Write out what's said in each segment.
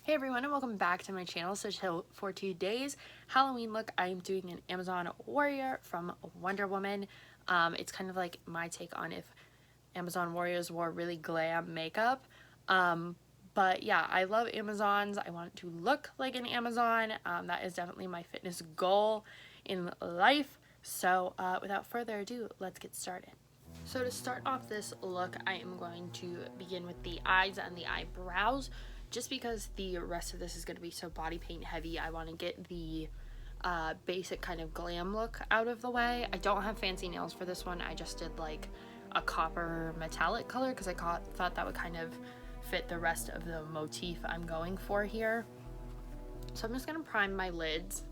Hey everyone, and welcome back to my channel. So for today's Halloween look, I'm doing an Amazon warrior from Wonder Woman. It's kind of like my take on if Amazon warriors wore really glam makeup. But yeah, I love Amazons. I want to look like an Amazon. That is definitely my fitness goal in life. So without further ado, let's get started. So to start off this look, I am going to begin with the eyes and the eyebrows. Just because the rest of this is going to be so body paint heavy, I want to get the basic kind of glam look out of the way. I don't have fancy nails for this one. I just did like a copper metallic color because I thought that would kind of fit the rest of the motif I'm going for here. So I'm just going to prime my lids,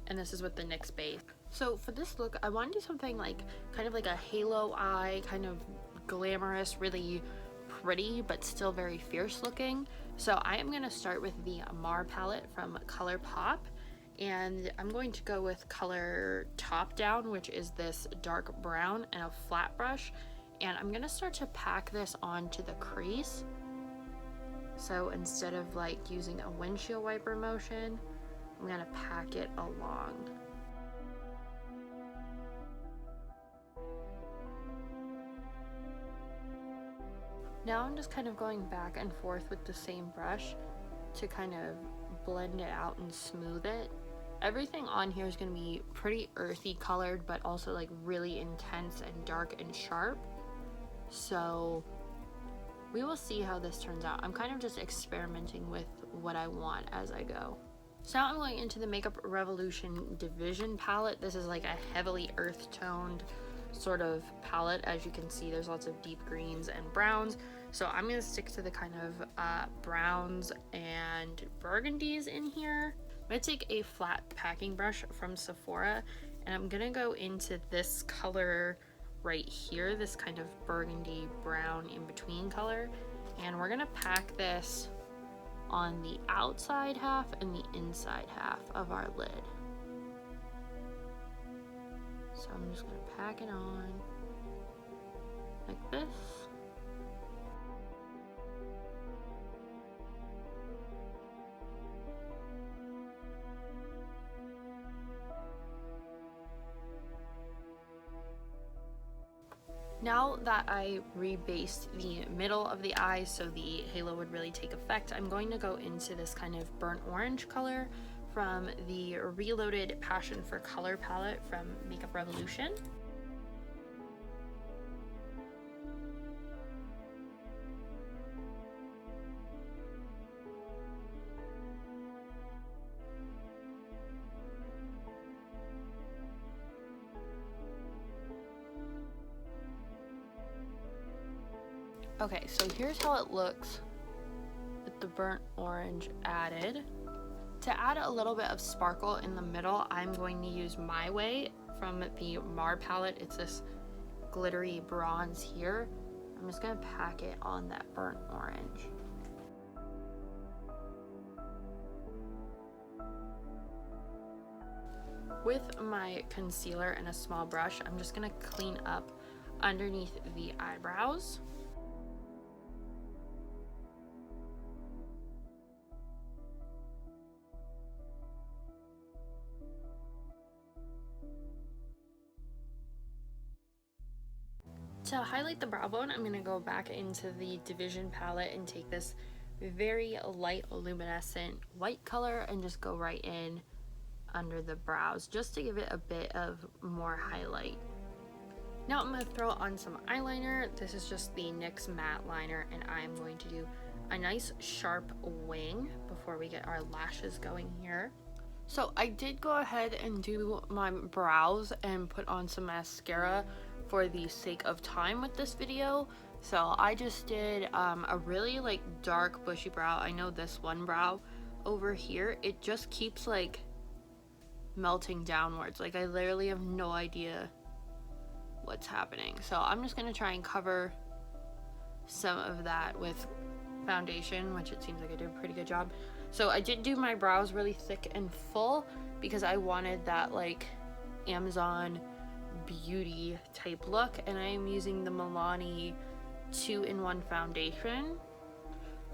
and this is with the NYX base. So for this look, I want to do something like kind of like a halo eye, kind of glamorous, really pretty but still very fierce looking. So I am going to start with the Mar palette from ColourPop, and I'm going to go with color Top Down, which is this dark brown, and a flat brush, and I'm going to start to pack this onto the crease. So instead of like using a windshield wiper motion, I'm going to pack it along. Now I'm just kind of going back and forth with the same brush to kind of blend it out and smooth it. Everything on here is going to be pretty earthy colored, but also like really intense and dark and sharp. So we will see how this turns out. I'm kind of just experimenting with what I want as I go. So now I'm going into the Makeup Revolution Division palette. This is like a heavily earth toned sort of palette. As you can see, there's lots of deep greens and browns, so I'm going to stick to the kind of browns and burgundies in here. I'm going to take a flat packing brush from Sephora, and I'm going to go into this color right here, this kind of burgundy brown in between color, and we're going to pack this on the outside half and the inside half of our lid. So I'm just going to pack it on like this. Now that I rebased the middle of the eye so the halo would really take effect, I'm going to go into this kind of burnt orange color from the Reloaded Passion for Color palette from Makeup Revolution. Okay, so here's how it looks with the burnt orange added. To add a little bit of sparkle in the middle, I'm going to use My Way from the Mar palette. It's this glittery bronze here. I'm just going to pack it on that burnt orange. With my concealer and a small brush, I'm just going to clean up underneath the eyebrows. To highlight the brow bone, I'm going to go back into the Division palette and take this very light luminescent white color and just go right in under the brows just to give it a bit of more highlight. Now I'm going to throw on some eyeliner. This is just the NYX matte liner, and I'm going to do a nice sharp wing before we get our lashes going here. So I did go ahead and do my brows and put on some mascara for the sake of time with this video. So I just did a really like dark bushy brow. I know this one brow over here, it just keeps like melting downwards. Like I literally have no idea what's happening. So I'm just gonna try and cover some of that with foundation, which it seems like I did a pretty good job. So I did do my brows really thick and full because I wanted that like Amazon beauty type look, and I am using the Milani 2-in-1 foundation.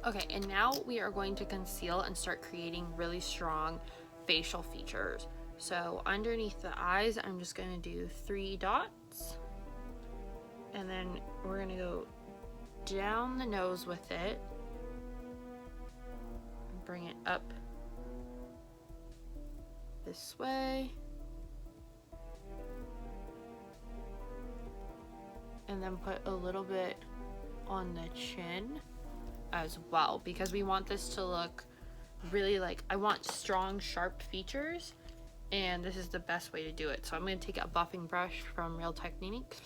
Okay, and now we are going to conceal and start creating really strong facial features. So underneath the eyes, I'm just going to do 3 dots. And then we're going to go down the nose with it. Bring it up this way. And then put a little bit on the chin as well, because we want this to look really like, I want strong, sharp features, and this is the best way to do it. So I'm going to take a buffing brush from Real Techniques.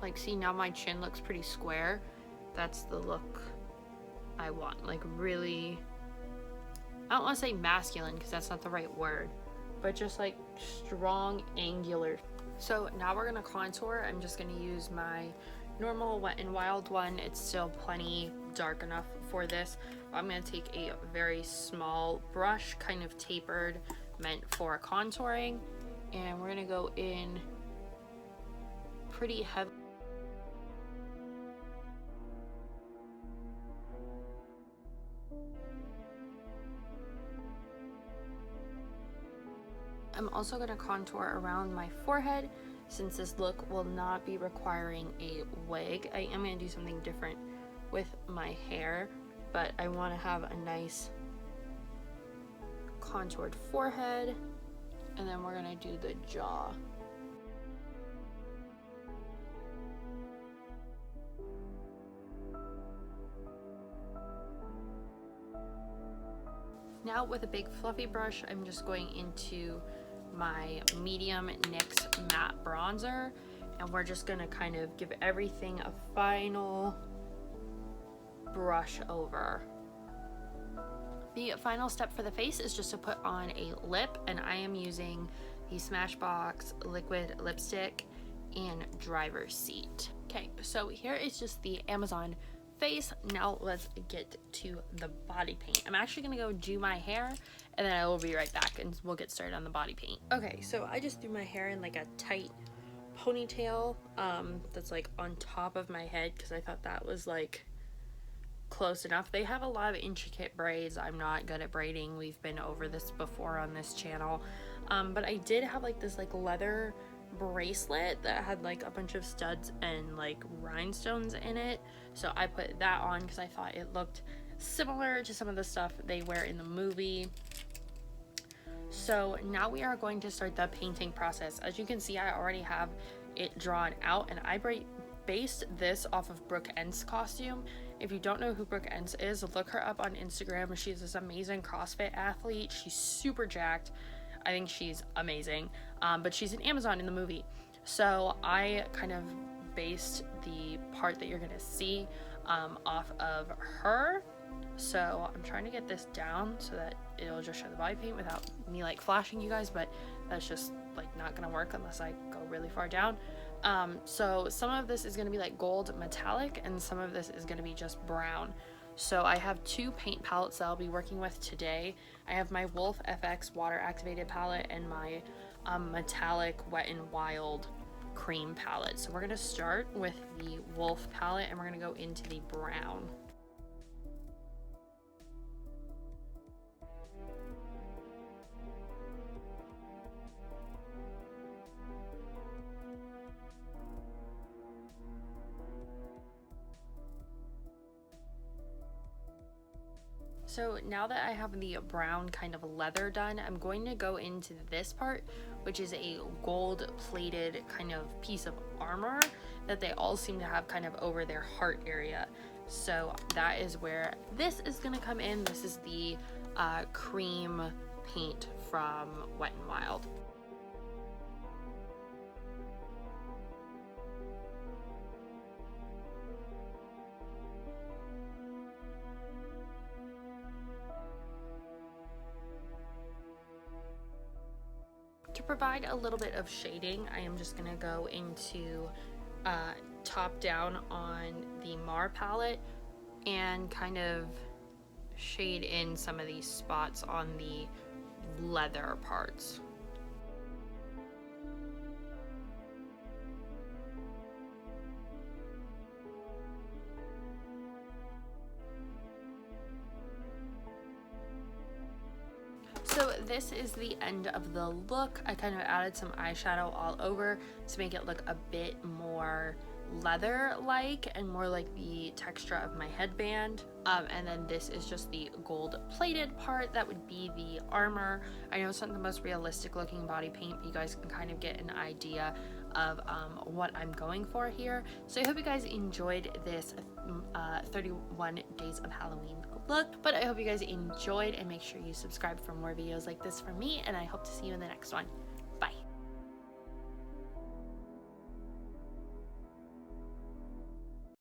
Like, see, now my chin looks pretty square. That's the look I want. Like, really, I don't want to say masculine because that's not the right word, but just like strong, angular. So now we're gonna contour. I'm just gonna use my normal Wet n Wild one. It's still plenty dark enough for this. I'm gonna take a very small brush, kind of tapered, meant for contouring, and we're gonna go in pretty heavy. I'm also going to contour around my forehead, since this look will not be requiring a wig. I am going to do something different with my hair, but I want to have a nice contoured forehead, and then we're going to do the jaw. Now with a big fluffy brush, I'm just going into my medium NYX matte bronzer, and we're just gonna kind of give everything a final brush over. The final step for the face is just to put on a lip, and I am using the Smashbox liquid lipstick in Driver's Seat. Okay, so here is just the Amazon face. Now let's get to the body paint. I'm actually gonna go do my hair, and then I will be right back and we'll get started on the body paint. Okay, so I just threw my hair in like a tight ponytail that's like on top of my head, because I thought that was like close enough. They have a lot of intricate braids. I'm not good at braiding. We've been over this before on this channel, but I did have like this like leather bracelet that had like a bunch of studs and like rhinestones in it, so I put that on because I thought it looked similar to some of the stuff they wear in the movie. So now we are going to start the painting process. As you can see, I already have it drawn out, and I based this off of Brooke Ent's costume. If you don't know who Brooke Ent is, look her up on Instagram. She's this amazing CrossFit athlete. She's super jacked. I think she's amazing, but she's an Amazon in the movie. So I kind of based the part that you're gonna see off of her. So I'm trying to get this down so that it'll just show the body paint without me like flashing you guys, but that's just like not gonna work unless I go really far down. So some of this is gonna be like gold metallic, and some of this is gonna be just brown. So I have 2 paint palettes that I'll be working with today. I have my Wolf FX water activated palette and my metallic Wet n Wild cream palette. So we're gonna start with the Wolf palette, and we're gonna go into the brown. So now that I have the brown kind of leather done, I'm going to go into this part, which is a gold plated kind of piece of armor that they all seem to have kind of over their heart area. So that is where this is gonna come in. This is the cream paint from Wet n Wild. To provide a little bit of shading, I am just gonna go into top down on the Mar palette and kind of shade in some of these spots on the leather parts. So this is the end of the look. I kind of added some eyeshadow all over to make it look a bit more leather-like and more like the texture of my headband. And then this is just the gold-plated part. That would be the armor. I know it's not the most realistic looking body paint, but you guys can kind of get an idea of what I'm going for here. So I hope you guys enjoyed this 31 days of Halloween look, but I hope you guys enjoyed, and make sure you subscribe for more videos like this from me, and I hope to see you in the next one.